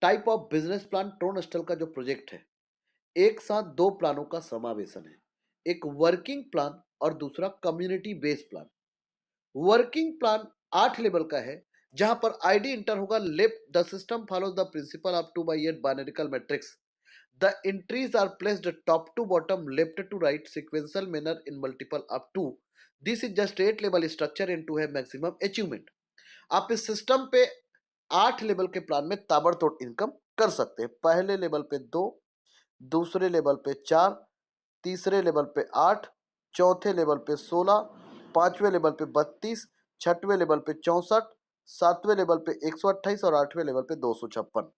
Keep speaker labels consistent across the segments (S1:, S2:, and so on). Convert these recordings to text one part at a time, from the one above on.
S1: Type of business plan ट्रोनस्टल का जो project है, एक साथ दो प्लानों का समावेशन है, एक वर्किंग प्लान और दूसरा community based plan. Working plan 8 level का है, जहां पर आईडी इंटर होगा left the system follows the principle of 2/8 binary matrix. The entries are placed top to bottom left to right sequential manner in multiple of 2. This is just 8 level structure and to have maximum achievement. आप इस system पे 8 level के plan में ताबड़तोड़ income कर सकते हैं। पहले लेवल पे 2, दूसरे लेवल पे 4, तीसरे लेवल पे 8, चौथे लेवल पे 16, पांचवें लेवल पे 32, छठवें लेवल पे 64, सातवें लेवल पे 128 और आठवें लेवल पे 256।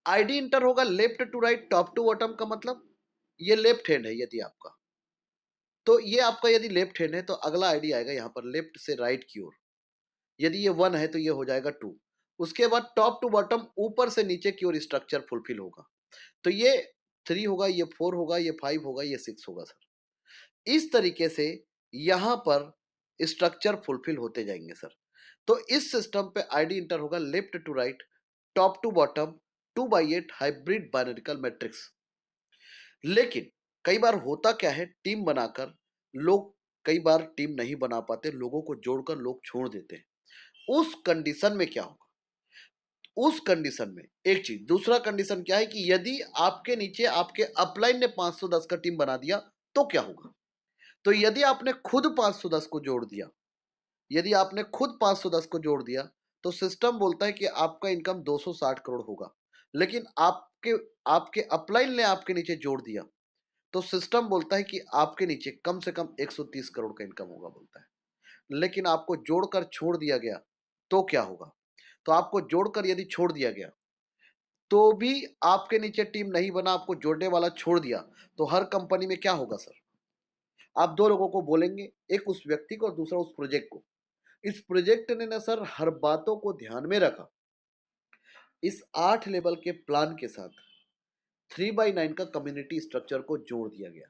S1: आईडी इंटर होगा left to right top to bottom का मतलब ये लेफ्ट हैंड है। यदि आपका तो ये आपका यदि लेफ्ट हैंड है तो अगला आईडी आएगा यहाँ पर लेफ्ट से राइट की ओर। यदि ये 1 है तो ये हो जाएगा 2। उसके बाद टॉप टू बॉटम ऊपर से नीचे की ओर स्ट्रक्चर फुलफिल होगा, तो ये 3 होगा, ये 4 होगा, ये 5 होगा, ये 6 होगा सर। इस तरीके से यहां पर स्ट्रक्चर फुलफिल होते जाएंगे सर। तो इस सिस्टम पे आईडी इंटर होगा left to right top to bottom 2/8 hybrid binary matrix. लेकिन कई बार होता क्या है, टीम बनाकर लोग कई बार टीम नहीं बना पाते, लोगों को जोड़कर लोग छोड़ देते हैं। उस कंडीशन में क्या होगा? उस कंडीशन में एक चीज, दूसरा कंडीशन क्या है कि यदि आपके नीचे आपके अपलाइन ने 510 का टीम बना दिया तो क्या होगा? तो यदि आपने खुद 510 को जोड़ दिया, यदि आपने खुद 510 को जोड़ दिया तो सिस्टम बोलता है कि आपका इनकम 260 करोड़ होगा। लेकिन आपके आपके अपलाइन ने आपके नीचे जोड़ दिया तो सिस्टम बोलता है कि आपके नीचे कम से कम 130 करोड़ का इनकम होगा बोलता है। लेकिन आपको जोड़कर छोड़ दिया गया तो क्या होगा? तो आपको जोड़कर यदि छोड़ दिया गया तो भी आपके नीचे टीम नहीं बना, आपको जोड़ने वाला छोड़ दिया, तो हर कंपनी में क्या होगा सर? आप दो लोगों को बोलेंगे, एक उस व्यक्ति को और दूसरा उस प्रोजेक्ट को। इस प्रोजेक्ट ने ना सर हर बातों को ध्यान में रखा। इस 8 लेवल के प्लान के साथ 3/9 का कम्युनिटी स्ट्रक्चर को जोड़ दिया गया।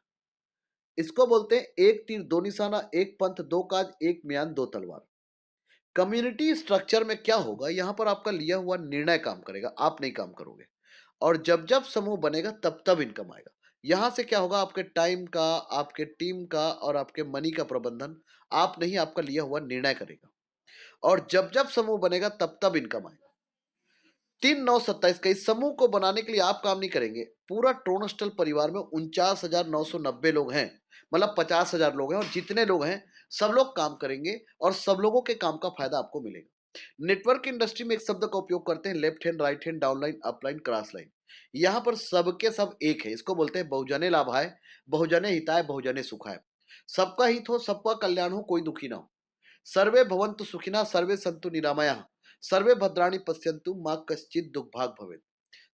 S1: इसको बोलते हैं एक तीर दो निशाना, एक पंथ दो काज, एक म्यान दो तलवार। कम्युनिटी स्ट्रक्चर में क्या होगा, यहां पर आपका लिया हुआ निर्णय काम करेगा, आप नहीं काम करोगे। और जब जब समूह बनेगा तब तब इनकम आएगा। यहां से क्या होगा, आपके टाइम का, आपके टीम का और आपके मनी का प्रबंधन आप नहीं, आपका लिया हुआ निर्णय करेगा। और जब जब समूह बनेगा तब तब इनकम आएगा। 3 9 27 का इस समूह को बनाने के लिए आप काम नहीं करेंगे। पूरा ट्रोनस्टल परिवार में 49,990 लोग हैं, मतलब 50,000 लोग हैं, और जितने लोग हैं सब लोग काम करेंगे और सब लोगों के काम का फायदा आपको मिलेगा। नेटवर्क इंडस्ट्री में एक शब्द का उपयोग करते हैं, left hand, right hand, downline, upline, cross line. यहां पर सबके सब एक है। इसको बोलते हैं बहुजने लाभाय, बहुजने हिताय, बहुजने सुखाय। सबका हित हो, सबका कल्याण हो, कोई दुखी ना हो। सर्वे भवन्तु सुखिनः, सर्वे सन्तु निरामयाः, सर्वे भद्राणि पश्यन्तु मां कश्चित् दुर्भाग् भवेत्।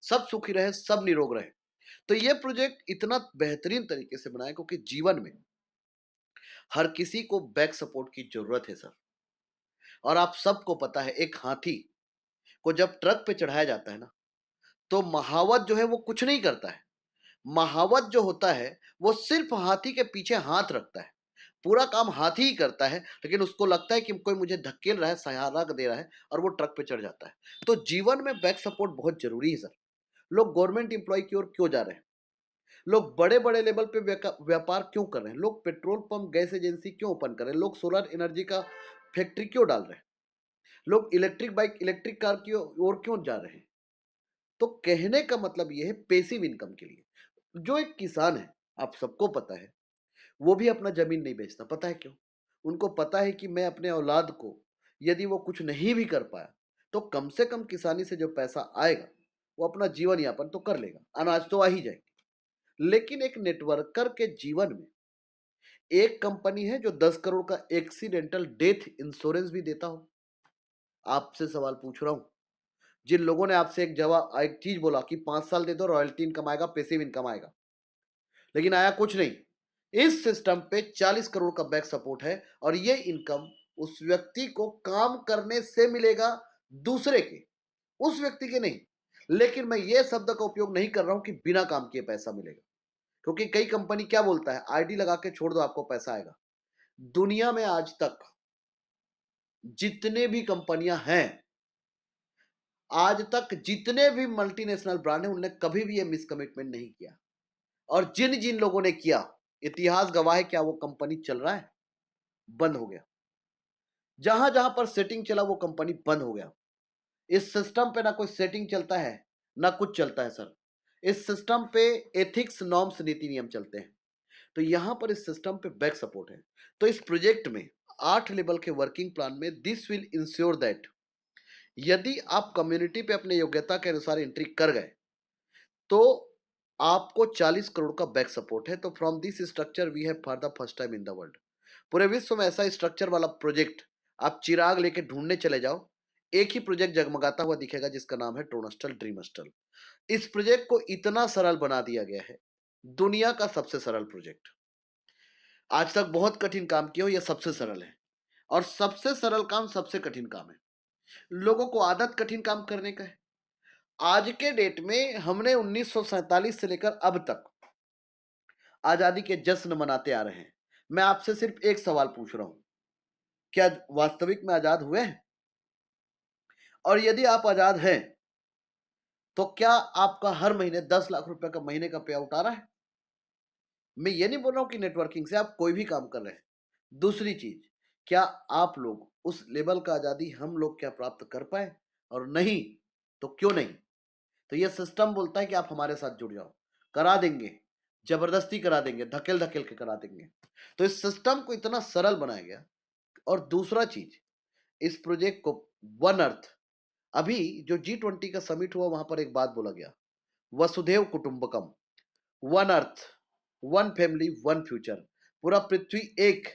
S1: सब सुखी रहे, सब निरोग रहे। तो ये प्रोजेक्ट इतना बेहतरीन तरीके से बनाया क्योंकि जीवन में हर किसी को बैक सपोर्ट की जरूरत है सर। और आप सबको पता है, एक हाथी को जब ट्रक पे चढ़ाया जाता है ना, तो महावत जो है वो कुछ नहीं करता है। महावत जो होता है वो सिर्फ हाथी के पीछे हाथ रखता है, पूरा काम हाथी ही करता है। लेकिन उसको लगता है कि कोई मुझे धकेल रहा है, सहारा दे रहा है, और वो ट्रक पे चढ़ जाता है। तो जीवन में बैक सपोर्ट बहुत जरूरी है सर। लोग गवर्नमेंट एम्प्लॉय की ओर क्यों जा रहे हैं? लोग बड़े बड़े लेवल पे व्यापार क्यों कर रहे हैं? लोग पेट्रोल पंप, गैस एजेंसी क्यों ओपन कर रहे हैं? लोग सोलर एनर्जी का फैक्ट्री क्यों डाल रहे हैं? लोग इलेक्ट्रिक बाइक, इलेक्ट्रिक कार की ओर क्यों जा रहे हैं? तो कहने का मतलब यह है, पेसिव इनकम के लिए। जो एक किसान है, आप सबको पता है, वो भी अपना जमीन नहीं बेचता। पता है क्यों? उनको पता है कि मैं अपने औलाद को, यदि वो कुछ नहीं भी कर पाया तो कम से कम किसानी से जो पैसा आएगा वो अपना जीवन यापन तो कर लेगा, अनाज तो आ ही जाएगी। लेकिन एक नेटवर्कर के जीवन में एक कंपनी है जो 10 करोड़ का एक्सीडेंटल डेथ इंश्योरेंस भी देता हो। आपसे सवाल पूछ रहा हूं, जिन लोगों ने आपसे एक चीज बोला कि 5 साल दे दो, रॉयल्टी इनकम आएगा, पेसिव इनकम आएगा, लेकिन आया कुछ नहीं। इस सिस्टम पे 40 करोड़ का बैक सपोर्ट है, और ये इनकम उस व्यक्ति को काम करने से मिलेगा, दूसरे के, उस व्यक्ति के नहीं। लेकिन मैं ये शब्द का उपयोग नहीं कर रहा हूं कि बिना काम किए पैसा मिलेगा, क्योंकि कई कंपनी क्या बोलता है, आईडी लगा के छोड़ दो आपको पैसा आएगा। दुनिया में आज तक जितने भी कंपनियां हैं, आज तक जितने भी मल्टीनेशनल ब्रांड हैं उनने कभी भी ये मिसकमिटमेंट नहीं किया, और जिन जिन लोगों ने किया, इतिहास गवाह है, क्या वो कंपनी चल रहा है? बंद हो गया। जहां जहां पर सेटिंग चला वो कंपनी बंद हो गया। इस सिस्टम पे ना कोई सेटिंग चलता है, ना कुछ चलता है सर। इस सिस्टम पे एथिक्स, नॉर्म्स, नीति नियम चलते हैं। तो यहां पर इस सिस्टम पे बैक सपोर्ट है। तो इस प्रोजेक्ट में 8 लेवल के वर्किंग प्लान में दिस विल इंश्योर दैट यदि आप कम्युनिटी पे अपने योग्यता के अनुसार एंट्री कर गए तो आपको 40 करोड़ का बैक सपोर्ट है। तो from this structure we have for the first time in the world, पूरे विश्व में ऐसा स्ट्रक्चर वाला प्रोजेक्ट आप चिराग लेके ढूंढने चले जाओ, एक ही प्रोजेक्ट जगमगाता हुआ दिखेगा जिसका नाम है ट्रोनस्टल ड्रीमस्टल। इस प्रोजेक्ट को इतना सरल बना दिया गया है, दुनिया का सबसे सरल प्रोजेक्ट। आज तक बहुत कठिन काम किया हो, यह सबसे सरल है, और सबसे सरल काम सबसे कठिन काम है। लोगों को आदत कठिन काम करने का है। आज के डेट में हमने 1947 से लेकर अब तक आजादी के जश्न मनाते आ रहे हैं। मैं आपसे सिर्फ एक सवाल पूछ रहा हूं, क्या वास्तविक में आजाद हुए हैं? और यदि आप आजाद हैं तो क्या आपका हर महीने 10 लाख रुपए का महीने का पे आउट आ रहा है? मैं ये नहीं बोल रहा हूं कि नेटवर्किंग से आप कोई भी काम कर रहे हैं। दूसरी चीज, क्या आप लोग उस लेवल का आजादी हम लोग क्या प्राप्त कर पाए? और नहीं तो क्यों नहीं? तो ये सिस्टम बोलता है कि आप हमारे साथ जुड़ जाओ, करा देंगे, जबरदस्ती करा देंगे, धकेल धकेल के करा देंगे। तो इस सिस्टम को इतना सरल बनाया गया। और दूसरा चीज, इस प्रोजेक्ट को वन अर्थ, अभी जो G20 का समिट हुआ वहां पर एक बात बोला गया, वसुधैव कुटुंबकम, one earth, one family, one future. पूरा पृथ्वी एक,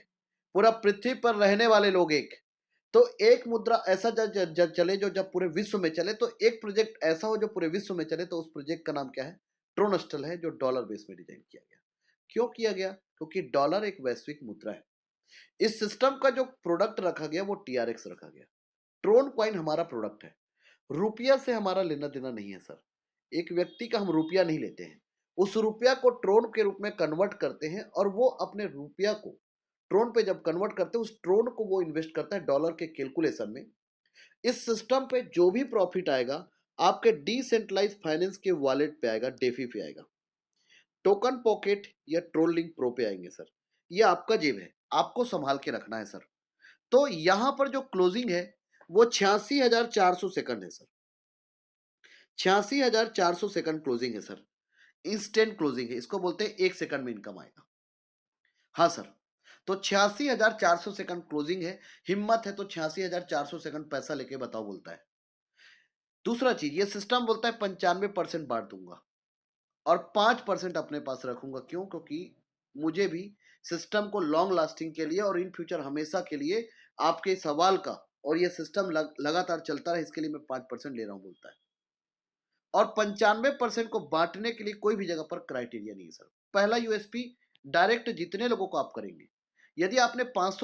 S1: पूरा पृथ्वी पर रहने वाले लोग एक। तो एक मुद्रा ऐसा जब चले जो जब पूरे विश्व में चले, तो एक प्रोजेक्ट ऐसा हो जो पूरे विश्व में चले, तो उस प्रोजेक्ट का नाम क्या है? ट्रोनस्टल है, जो डॉलर बेस में डिजाइन किया गया। क्यों किया गया? क्योंकि डॉलर एक वैश्विक मुद्रा है। इस सिस्टम का जो प्रोडक्ट रखा गया वो TRX रखा गया। ट्रोन कॉइन हमारा प्रोडक्ट है, रुपया से हमारा लेना देना नहीं है सर। एक व्यक्ति का हम रुपया नहीं लेते हैं, उस रुपया को ट्रोन के रूप में कन्वर्ट करते हैं, और वो अपने रुपया को ट्रोन पे जब कन्वर्ट करते हैं, उस ट्रोन को वो इन्वेस्ट करता है डॉलर के कैलकुलेशन में। इस सिस्टम पे जो भी प्रॉफिट आएगा आपके डिसेंट्रलाइज फाइनेंस के वॉलेट पे आएगा, डेफी पे आएगा, टोकन पॉकेट या ट्रोन लिंक प्रो पे आएंगे सर। ये आपका जेब है, आपको संभाल के रखना है सर। तो यहां पर जो क्लोजिंग है वो 86,400 सेकंड है सर। 86,400 सेकंड क्लोजिंग है सर। इंस्टेंट क्लोजिंग है, इसको बोलते हैं 1 सेकंड में इनकम आएगा। हाँ सर, तो 86,400 सेकंड क्लोजिंग है। हिम्मत है तो 86,400 सेकंड पैसा लेके बताओ, बोलता है। दूसरा चीज, ये सिस्टम बोलता है 95% बांट दूंगा और 5% अपने पास रखूंगा। क्यों? क्योंकि मुझे भी सिस्टम को लॉन्ग लास्टिंग के लिए और इन फ्यूचर हमेशा के लिए आपके सवाल का, और ये सिस्टम लगातार चलता रहे, इसके लिए मैं 5% ले रहा हूं, बोलता है। और 95% को बांटने के लिए कोई भी जगह पर क्राइटेरिया नहीं है सर। पहला यूएसपी, डायरेक्ट जितने लोगों को आप करेंगे, यदि आपने 500